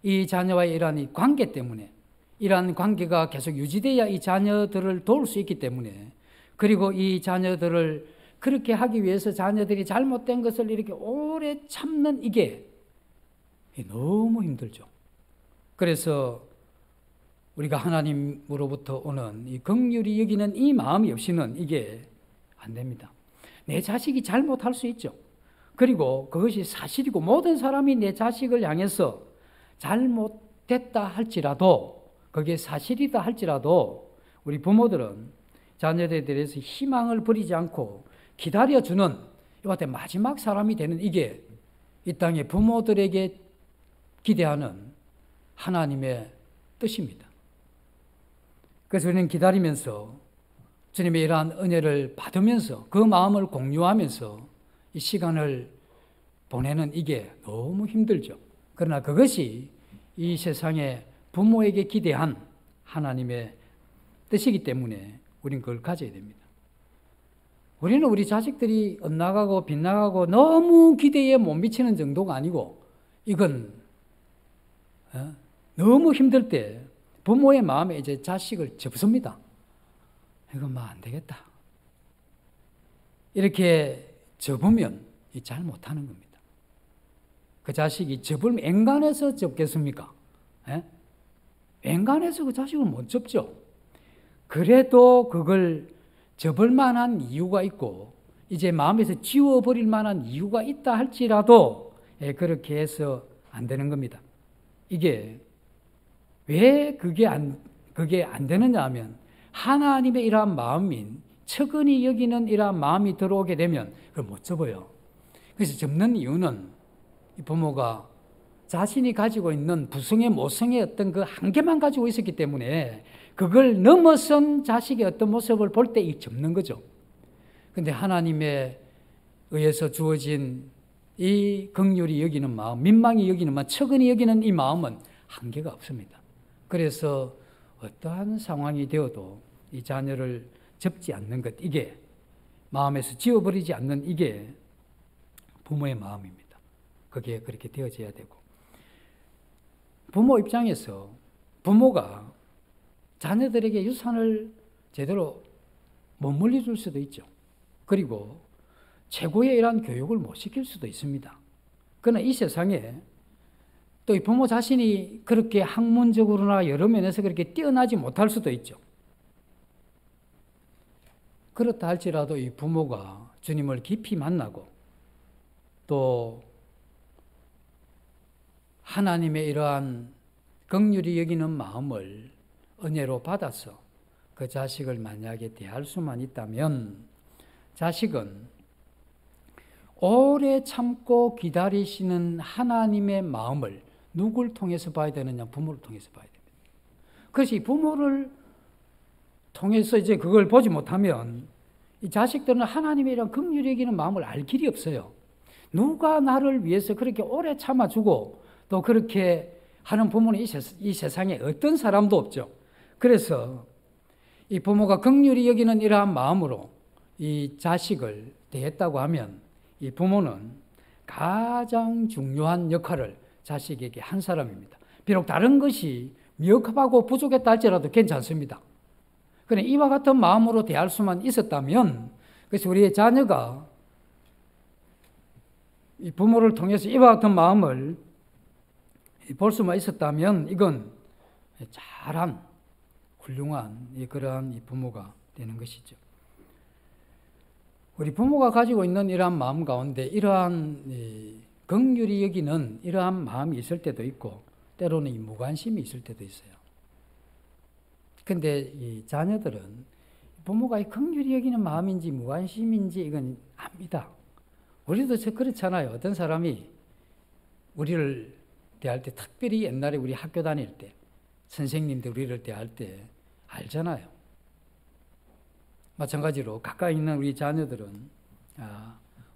이 자녀와의 이러한 이 관계 때문에 이러한 관계가 계속 유지돼야 이 자녀들을 도울 수 있기 때문에 그리고 이 자녀들을 그렇게 하기 위해서 자녀들이 잘못된 것을 이렇게 오래 참는 이게 너무 힘들죠. 그래서 우리가 하나님으로부터 오는 이 긍휼히 여기는 이 마음이 없이는 이게 안 됩니다. 내 자식이 잘못할 수 있죠. 그리고 그것이 사실이고 모든 사람이 내 자식을 향해서 잘못됐다 할지라도 그게 사실이다 할지라도 우리 부모들은 자녀들에 대해서 희망을 버리지 않고 기다려주는 이와 같은 마지막 사람이 되는 이게 이 땅의 부모들에게 기대하는 하나님의 뜻입니다. 그래서 우리는 기다리면서 주님의 이러한 은혜를 받으면서 그 마음을 공유하면서 이 시간을 보내는 이게 너무 힘들죠. 그러나 그것이 이 세상에 부모에게 기대한 하나님의 뜻이기 때문에 우리는 그걸 가져야 됩니다. 우리는 우리 자식들이 엇나가고 빗나가고 너무 기대에 못 미치는 정도가 아니고 이건 너무 힘들 때 부모의 마음에 이제 자식을 접습니다. 이건 안 되겠다. 이렇게 접으면 잘 못하는 겁니다. 그 자식이 접을 앵간해서 접겠습니까? 앵간해서 그 자식을 못 접죠. 그래도 그걸 접을 만한 이유가 있고 이제 마음에서 지워버릴 만한 이유가 있다 할지라도 그렇게 해서 안 되는 겁니다. 이게 왜 그게 안 되느냐 하면 하나님의 이러한 마음인 측은히 여기는 이러한 마음이 들어오게 되면 그걸 못 접어요. 그래서 접는 이유는 부모가 자신이 가지고 있는 부성의 모성의 어떤 그 한계만 가지고 있었기 때문에 그걸 넘어선 자식의 어떤 모습을 볼 때 접는 거죠. 근데 하나님에 의해서 주어진 이 긍휼히 여기는 마음, 민망히 여기는 마음, 측은히 여기는 이 마음은 한계가 없습니다. 그래서 어떠한 상황이 되어도 이 자녀를 접지 않는 것, 이게 마음에서 지워버리지 않는 이게 부모의 마음입니다. 그게 그렇게 되어져야 되고, 부모 입장에서 부모가 자녀들에게 유산을 제대로 못 물려줄 수도 있죠. 그리고 최고의 이러한 교육을 못 시킬 수도 있습니다. 그러나 이 세상에 또 이 부모 자신이 그렇게 학문적으로나 여러 면에서 그렇게 뛰어나지 못할 수도 있죠. 그렇다 할지라도 이 부모가 주님을 깊이 만나고 또 하나님의 이러한 긍휼히 여기는 마음을 은혜로 받아서 그 자식을 만약에 대할 수만 있다면 자식은 오래 참고 기다리시는 하나님의 마음을 누굴 통해서 봐야 되느냐? 부모를 통해서 봐야 됩니다. 그래서 이 부모를 통해서 이제 그걸 보지 못하면 이 자식들은 하나님의 이런 긍휼히 여기는 마음을 알 길이 없어요. 누가 나를 위해서 그렇게 오래 참아주고 또 그렇게 하는 부모는 이 세상에 어떤 사람도 없죠. 그래서 이 부모가 긍휼히 여기는 이러한 마음으로 이 자식을 대했다고 하면 이 부모는 가장 중요한 역할을 자식에게 한 사람입니다. 비록 다른 것이 미흡하고 부족했다 할지라도 괜찮습니다. 그런데 이와 같은 마음으로 대할 수만 있었다면, 그래서 우리의 자녀가 이 부모를 통해서 이와 같은 마음을 볼 수만 있었다면 이건 잘한 훌륭한 그러한 부모가 되는 것이죠. 우리 부모가 가지고 있는 이러한 마음 가운데 이러한 긍휼히 여기는 이러한 마음이 있을 때도 있고 때로는 이 무관심이 있을 때도 있어요. 근데 이 자녀들은 부모가 이 긍휼히 여기는 마음인지 무관심인지 이건 압니다. 우리도 그렇잖아요. 어떤 사람이 우리를 대할 때, 특별히 옛날에 우리 학교 다닐 때 선생님들 우리를 대할 때 알잖아요. 마찬가지로 가까이 있는 우리 자녀들은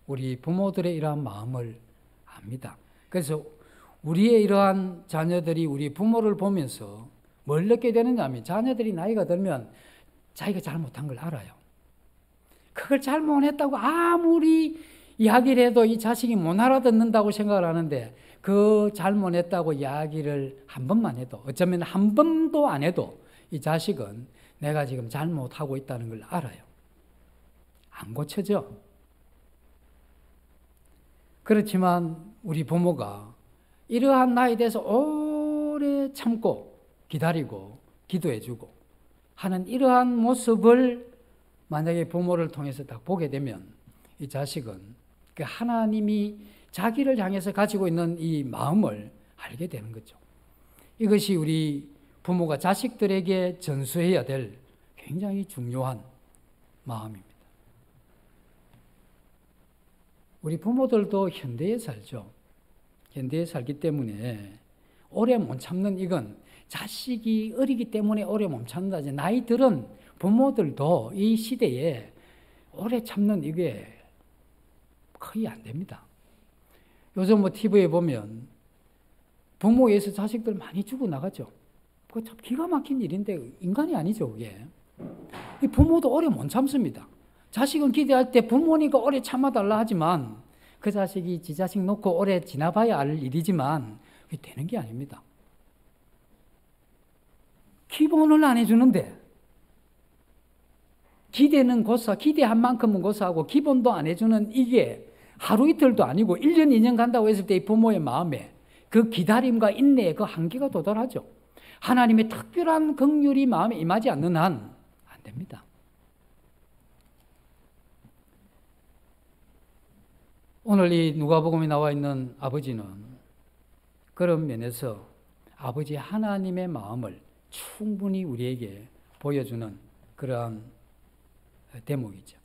우리 부모들의 이러한 마음을 압니다. 그래서 우리의 이러한 자녀들이 우리 부모를 보면서 뭘 느끼게 되느냐 하면 자녀들이 나이가 들면 자기가 잘못한 걸 알아요. 그걸 잘못했다고 아무리 이야기를 해도 이 자식이 못 알아듣는다고 생각을 하는데 그 잘못했다고 이야기를 한 번만 해도, 어쩌면 한 번도 안 해도 이 자식은 내가 지금 잘못하고 있다는 걸 알아요. 안 고쳐져. 그렇지만 우리 부모가 이러한 나이에 대해서 오래 참고 기다리고 기도해주고 하는 이러한 모습을 만약에 부모를 통해서 딱 보게 되면 이 자식은 그 하나님이 자기를 향해서 가지고 있는 이 마음을 알게 되는 거죠. 이것이 우리 부모가 자식들에게 전수해야 될 굉장히 중요한 마음입니다. 우리 부모들도 현대에 살죠. 현대에 살기 때문에 오래 못 참는 이건 자식이 어리기 때문에 오래 못 참는다. 나이 들은 부모들도 이 시대에 오래 참는 이게 거의 안 됩니다. 요즘 TV에 보면 부모에서 자식들 많이 죽어나가죠. 그거 참 기가 막힌 일인데 인간이 아니죠, 그게. 이 부모도 오래 못 참습니다. 자식은 기대할 때 부모니까 오래 참아달라 하지만 그 자식이 지 자식 놓고 오래 지나봐야 알 일이지만 그게 되는 게 아닙니다. 기본을 안 해주는데 기대한 만큼은 고사하고 기본도 안 해주는 이게 하루 이틀도 아니고 1년, 2년 간다고 했을 때 이 부모의 마음에 그 기다림과 인내의 그 한계가 도달하죠. 하나님의 특별한 긍휼이 마음에 임하지 않는 한 안 됩니다. 오늘 이 누가복음에 나와 있는 아버지는 그런 면에서 아버지 하나님의 마음을 충분히 우리에게 보여주는 그러한 대목이죠.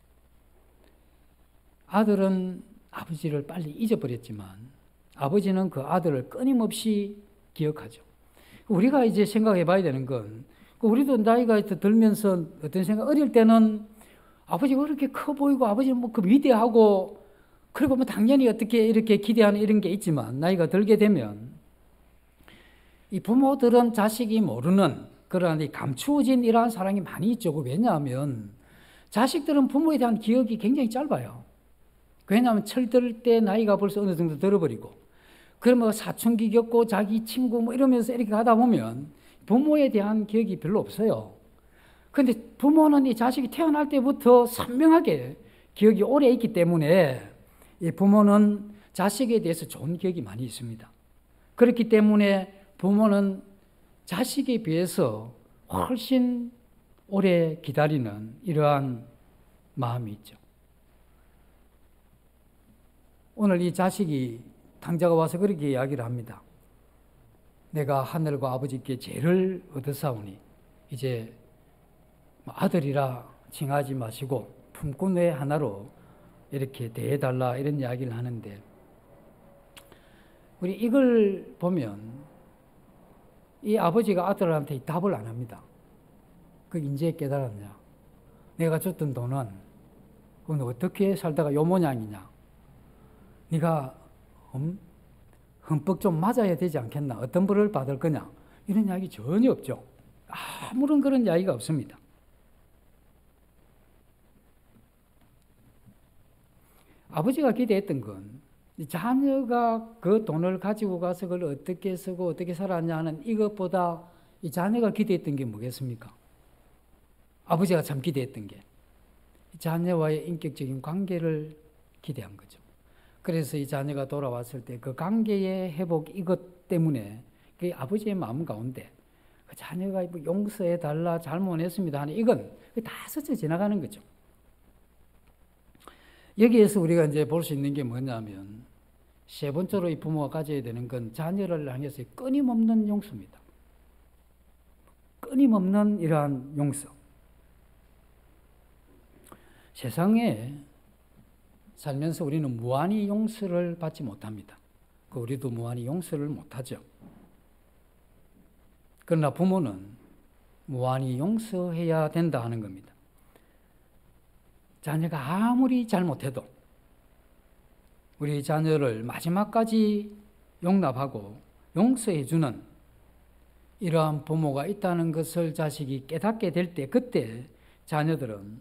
아들은 아버지를 빨리 잊어버렸지만 아버지는 그 아들을 끊임없이 기억하죠. 우리가 이제 생각해 봐야 되는 건 우리도 나이가 들면서 어떤 생각, 어릴 때는 아버지가 그렇게 커 보이고 아버지는 뭐 그 위대하고 그리고 뭐 당연히 어떻게 이렇게 기대하는 이런 게 있지만 나이가 들게 되면 이 부모들은 자식이 모르는 그러한 이 감추어진 이러한 사랑이 많이 있죠. 왜냐하면 자식들은 부모에 대한 기억이 굉장히 짧아요. 왜냐하면 철들 때 나이가 벌써 어느 정도 들어버리고 그러면 사춘기 겪고 자기 친구 뭐 이러면서 이렇게 가다 보면 부모에 대한 기억이 별로 없어요. 근데 부모는 이 자식이 태어날 때부터 선명하게 기억이 오래 있기 때문에 이 부모는 자식에 대해서 좋은 기억이 많이 있습니다. 그렇기 때문에 부모는 자식에 비해서 훨씬 오래 기다리는 이러한 마음이 있죠. 오늘 이 자식이 탕자가 와서 그렇게 이야기를 합니다. 내가 하늘과 아버지께 죄를 얻었사오니 이제 아들이라 칭하지 마시고 품꾼의 하나로 이렇게 대해달라 이런 이야기를 하는데 우리 이걸 보면 이 아버지가 아들한테 답을 안 합니다. 그 인제 깨달았냐? 내가 줬던 돈은 그건 어떻게 살다가 요 모양이냐? 네가 흠뻑 좀 맞아야 되지 않겠나? 어떤 벌을 받을 거냐? 이런 이야기 전혀 없죠. 아무런 그런 이야기가 없습니다. 아버지가 기대했던 건 자녀가 그 돈을 가지고 가서 그걸 어떻게 쓰고 어떻게 살았냐 하는 이것보다 이 자녀가 기대했던 게 뭐겠습니까? 아버지가 참 기대했던 게 자녀와의 인격적인 관계를 기대한 거죠. 그래서 이 자녀가 돌아왔을 때 그 관계의 회복 이것 때문에 그 아버지의 마음 가운데 그 자녀가 용서해 달라 잘못했습니다 하는 이건 다 스쳐 지나가는 거죠. 여기에서 우리가 이제 볼 수 있는 게 뭐냐면 세 번째로 이 부모가 가져야 되는 건 자녀를 향해서 끊임없는 용서입니다. 끊임없는 이러한 용서. 세상에 살면서 우리는 무한히 용서를 받지 못합니다. 우리도 무한히 용서를 못하죠. 그러나 부모는 무한히 용서해야 된다 하는 겁니다. 자녀가 아무리 잘못해도 우리 자녀를 마지막까지 용납하고 용서해주는 이러한 부모가 있다는 것을 자식이 깨닫게 될 때 그때 자녀들은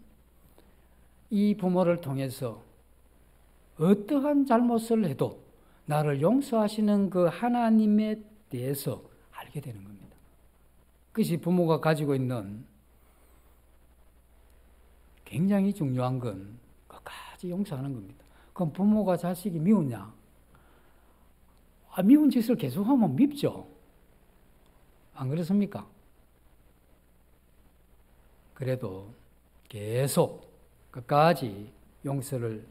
이 부모를 통해서 어떠한 잘못을 해도 나를 용서하시는 그 하나님에 대해서 알게 되는 겁니다. 그것이 부모가 가지고 있는 굉장히 중요한 건 끝까지 용서하는 겁니다. 그럼 부모가 자식이 미우냐? 미운 짓을 계속하면 밉죠. 안 그렇습니까? 그래도 계속 끝까지 용서를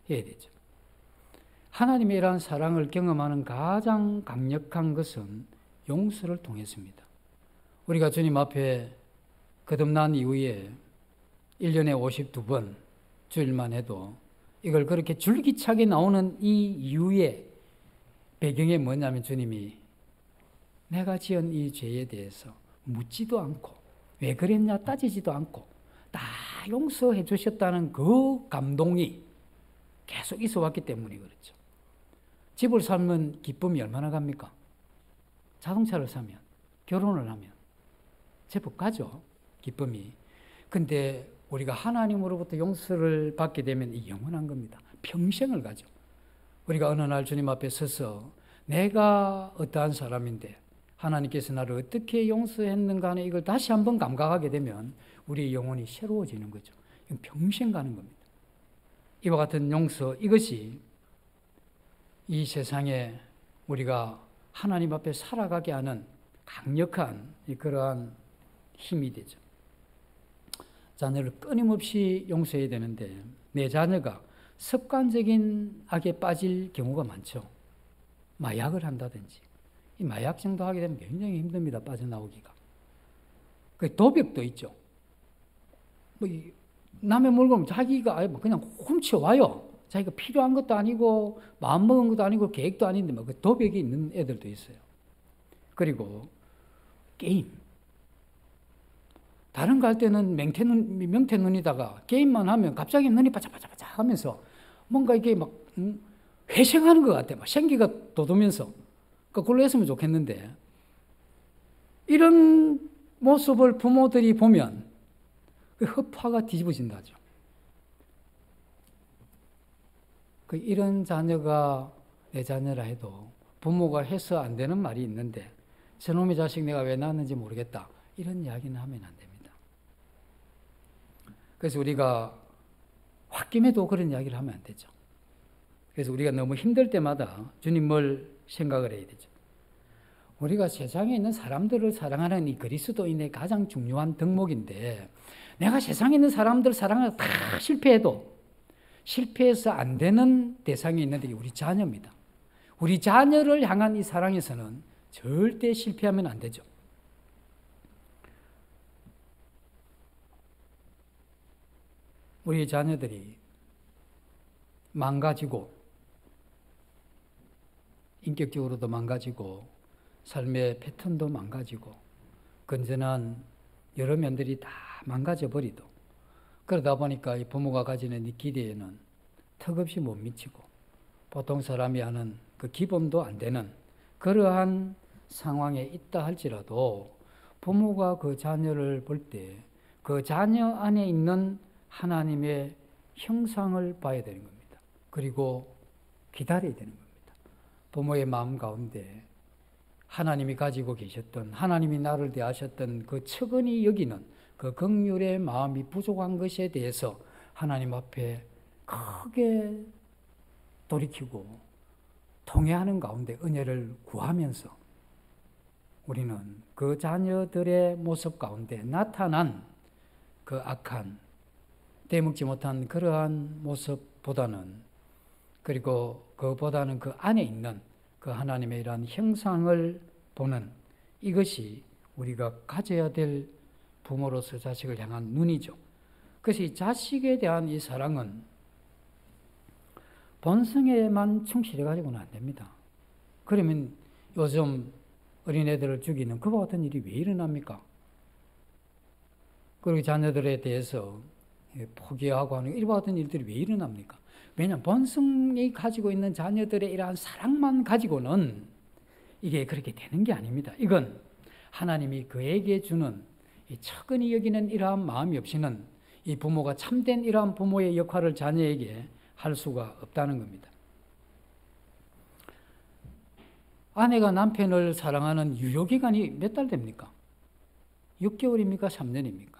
해야 되죠. 하나님의 이러한 사랑을 경험하는 가장 강력한 것은 용서를 통했습니다. 우리가 주님 앞에 거듭난 이후에 1년에 52번 주일만 해도 이걸 그렇게 줄기차게 나오는 이 이유의 배경이 뭐냐면 주님이 내가 지은 이 죄에 대해서 묻지도 않고 왜 그랬냐 따지지도 않고 다 용서해 주셨다는 그 감동이 계속 있어 왔기 때문에 그렇죠. 집을 사면 기쁨이 얼마나 갑니까? 자동차를 사면, 결혼을 하면 제법 가죠, 기쁨이. 근데 우리가 하나님으로부터 용서를 받게 되면 이 영원한 겁니다. 평생을 가죠. 우리가 어느 날 주님 앞에 서서 내가 어떠한 사람인데 하나님께서 나를 어떻게 용서했는가 하는 이걸 다시 한번 감각하게 되면 우리의 영혼이 새로워지는 거죠. 이건 평생 가는 겁니다. 이와 같은 용서, 이것이 이 세상에 우리가 하나님 앞에 살아가게 하는 강력한 그러한 힘이 되죠. 자녀를 끊임없이 용서해야 되는데 내 자녀가 습관적인 악에 빠질 경우가 많죠. 마약을 한다든지. 이 마약 정도 하게 되면 굉장히 힘듭니다. 빠져나오기가. 도벽도 있죠. 남의 물건 자기가 그냥 훔쳐와요. 자기가 필요한 것도 아니고 마음먹은 것도 아니고 계획도 아닌데 그 도벽이 있는 애들도 있어요. 그리고 게임. 다른 거 할 때는 명태눈이다가 게임만 하면 갑자기 눈이 바짝바짝바짝 하면서 뭔가 이게 막 회생하는 것 같아. 막 생기가 돋으면서. 그걸로 했으면 좋겠는데, 이런 모습을 부모들이 보면 그 허파가 뒤집어진다죠. 이런 자녀가 내 자녀라 해도 부모가 해서 안 되는 말이 있는데, 저놈의 자식 내가 왜 낳았는지 모르겠다, 이런 이야기는 하면 안 됩니다. 그래서 우리가 홧김에도 그런 이야기를 하면 안 되죠. 그래서 우리가 너무 힘들 때마다 주님을 생각을 해야 되죠. 우리가 세상에 있는 사람들을 사랑하는 이 그리스도인의 가장 중요한 덕목인데, 내가 세상에 있는 사람들 사랑하다 다 실패해서 안 되는 대상이 있는데 우리 자녀입니다. 우리 자녀를 향한 이 사랑에서는 절대 실패하면 안 되죠. 우리 자녀들이 망가지고, 인격적으로도 망가지고, 삶의 패턴도 망가지고, 건전한 여러 면들이 다 망가져 버리도, 그러다 보니까 이 부모가 가지는 이 기대에는 턱없이 못 미치고, 보통 사람이 하는 그 기본도 안 되는 그러한 상황에 있다 할지라도, 부모가 그 자녀를 볼 때 그 자녀 안에 있는 하나님의 형상을 봐야 되는 겁니다. 그리고 기다려야 되는 겁니다. 부모의 마음 가운데 하나님이 가지고 계셨던, 하나님이 나를 대하셨던 그 측은히 여기는 그 긍휼의 마음이 부족한 것에 대해서 하나님 앞에 크게 돌이키고 통회하는 가운데 은혜를 구하면서, 우리는 그 자녀들의 모습 가운데 나타난 그 악한, 대먹지 못한 그러한 모습보다는, 그리고 그보다는 그 안에 있는 그 하나님의 이러한 형상을 보는, 이것이 우리가 가져야 될 부모로서 자식을 향한 눈이죠. 그래서 이 자식에 대한 이 사랑은 본성에만 충실해 가지고는 안 됩니다. 그러면 요즘 어린애들을 죽이는 그와 같은 일이 왜 일어납니까? 그리고 자녀들에 대해서 포기하고 하는 이와 같은 일들이 왜 일어납니까? 왜냐하면 본성이 가지고 있는 자녀들의 이러한 사랑만 가지고는 이게 그렇게 되는 게 아닙니다. 이건 하나님이 그에게 주는 이 측은히 여기는 이러한 마음이 없이는 이 부모가 참된 이러한 부모의 역할을 자녀에게 할 수가 없다는 겁니다. 아내가 남편을 사랑하는 유효기간이 몇 달 됩니까? 6개월입니까? 3년입니까?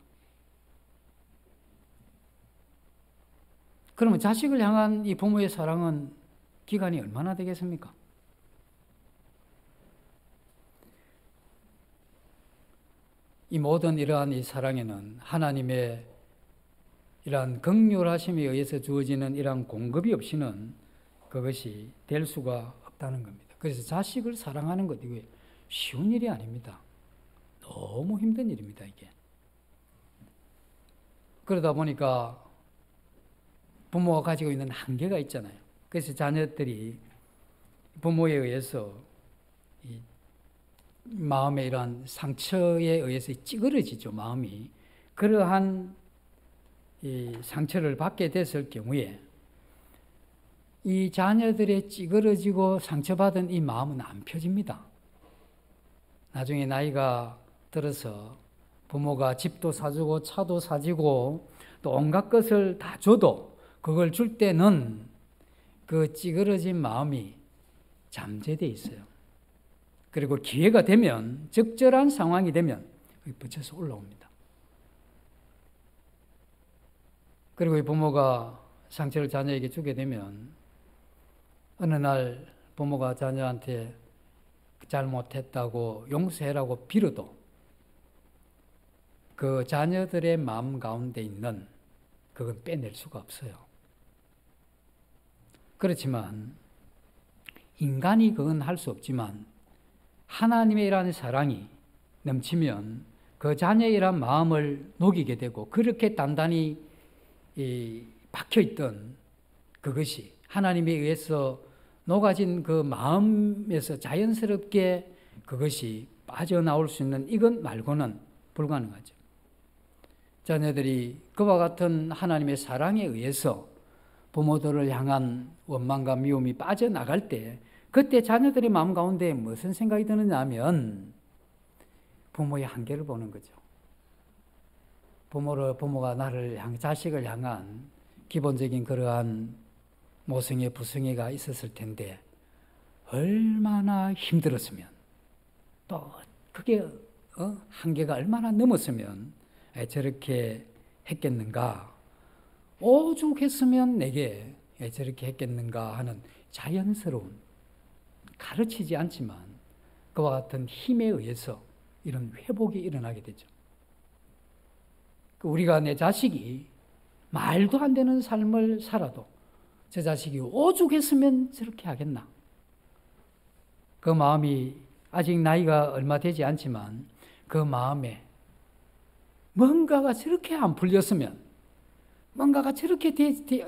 그러면 자식을 향한 이 부모의 사랑은 기간이 얼마나 되겠습니까? 이 모든 이러한 이 사랑에는 하나님의 이러한 긍휼하심에 의해서 주어지는 이러한 공급이 없이는 그것이 될 수가 없다는 겁니다. 그래서 자식을 사랑하는 것, 이게 쉬운 일이 아닙니다. 너무 힘든 일입니다, 이게. 그러다 보니까 부모가 가지고 있는 한계가 있잖아요. 그래서 자녀들이 부모에 의해서 이 마음의 이러한 상처에 의해서 찌그러지죠, 마음이. 그러한 이 상처를 받게 됐을 경우에 이 자녀들의 찌그러지고 상처받은 이 마음은 안 펴집니다. 나중에 나이가 들어서 부모가 집도 사주고 차도 사주고 또 온갖 것을 다 줘도 그걸 줄 때는 그 찌그러진 마음이 잠재되어 있어요. 그리고 기회가 되면, 적절한 상황이 되면 붙여서 올라옵니다. 그리고 이 부모가 상처를 자녀에게 주게 되면 어느 날 부모가 자녀한테 잘못했다고 용서해라고 빌어도 그 자녀들의 마음 가운데 있는 그건 빼낼 수가 없어요. 그렇지만 인간이 그건 할 수 없지만 하나님의 이러한 사랑이 넘치면 그 자녀의 이러한 마음을 녹이게 되고, 그렇게 단단히 박혀있던 그것이 하나님에 의해서 녹아진 그 마음에서 자연스럽게 그것이 빠져나올 수 있는, 이건 말고는 불가능하죠. 자녀들이 그와 같은 하나님의 사랑에 의해서 부모들을 향한 원망과 미움이 빠져나갈 때 그때 자녀들의 마음 가운데 무슨 생각이 드느냐 하면 부모의 한계를 보는 거죠. 부모가 자식을 향한 기본적인 그러한 모성애, 부성애가 있었을 텐데 얼마나 힘들었으면 또 그게 한계가 얼마나 넘었으면 저렇게 했겠는가, 오죽했으면 내게 저렇게 했겠는가 하는 자연스러운, 가르치지 않지만 그와 같은 힘에 의해서 이런 회복이 일어나게 되죠. 우리가 내 자식이 말도 안 되는 삶을 살아도 제 자식이 오죽했으면 저렇게 하겠나, 그 마음이 아직 나이가 얼마 되지 않지만 그 마음에 뭔가가 저렇게 안 풀렸으면, 뭔가가 저렇게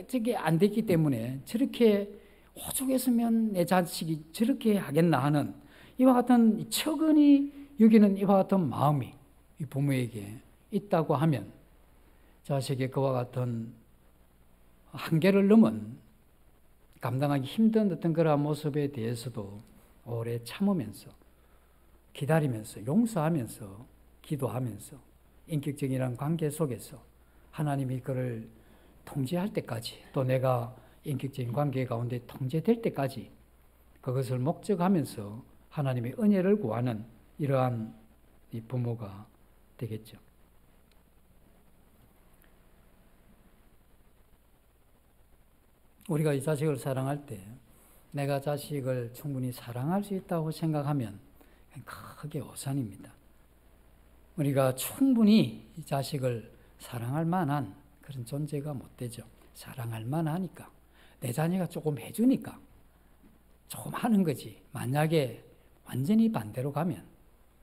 저게 안 됐기 때문에 저렇게 오죽했으면 내 자식이 저렇게 하겠나 하는 이와 같은 척은이 여기는 이와 같은 마음이 이 부모에게 있다고 하면 자식의 그와 같은 한계를 넘은 감당하기 힘든 어떤 그런 모습에 대해서도 오래 참으면서 기다리면서 용서하면서 기도하면서 인격적인 관계 속에서 하나님이 그를 통제할 때까지, 또 내가 인격적인 관계 가운데 통제될 때까지 그것을 목적하면서 하나님의 은혜를 구하는 이러한 이 부모가 되겠죠. 우리가 이 자식을 사랑할 때 내가 자식을 충분히 사랑할 수 있다고 생각하면 크게 오산입니다. 우리가 충분히 이 자식을 사랑할 만한 그런 존재가 못 되죠. 사랑할 만하니까, 내 자녀가 조금 해주니까 조금 하는 거지. 만약에 완전히 반대로 가면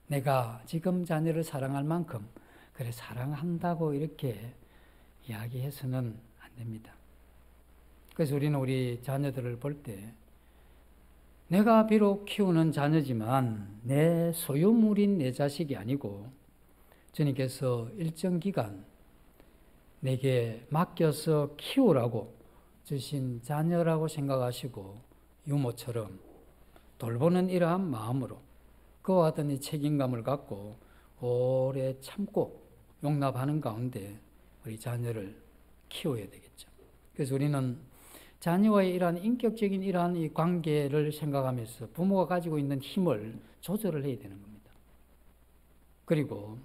내가 지금 자녀를 사랑할 만큼 그래 사랑한다고 이렇게 이야기해서는 안 됩니다. 그래서 우리는 우리 자녀들을 볼 때 내가 비록 키우는 자녀지만 내 소유물인 내 자식이 아니고 주님께서 일정 기간 내게 맡겨서 키우라고 주신 자녀라고 생각하시고 유모처럼 돌보는 이러한 마음으로 그와 같은 이 책임감을 갖고 오래 참고 용납하는 가운데 우리 자녀를 키워야 되겠죠. 그래서 우리는 자녀와의 이러한 인격적인 이러한 이 관계를 생각하면서 부모가 가지고 있는 힘을 조절을 해야 되는 겁니다. 그리고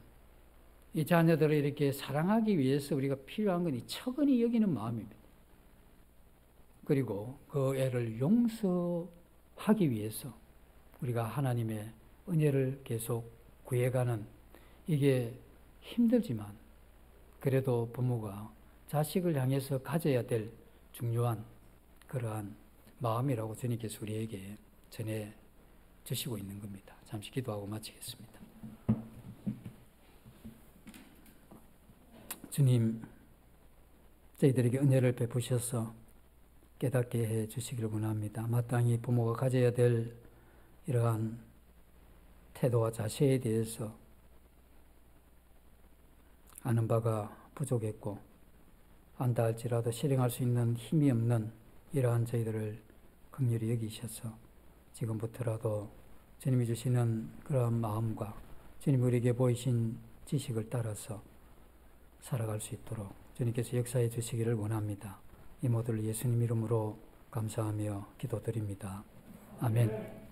이 자녀들을 이렇게 사랑하기 위해서 우리가 필요한 건 이 척은히 여기는 마음입니다. 그리고 그 애를 용서하기 위해서 우리가 하나님의 은혜를 계속 구해가는, 이게 힘들지만 그래도 부모가 자식을 향해서 가져야 될 중요한 그러한 마음이라고 주님께서 우리에게 전해 주시고 있는 겁니다. 잠시 기도하고 마치겠습니다. 주님, 저희들에게 은혜를 베푸셔서 깨닫게 해 주시기를 원합니다. 마땅히 부모가 가져야 될 이러한 태도와 자세에 대해서 아는 바가 부족했고 안다 할지라도 실행할 수 있는 힘이 없는 이러한 저희들을 긍휼히 여기셔서 지금부터라도 주님이 주시는 그러한 마음과 주님이 우리에게 보이신 지식을 따라서 살아갈 수 있도록 주님께서 역사해 주시기를 원합니다. 이 모두를 예수님 이름으로 감사하며 기도드립니다. 아멘.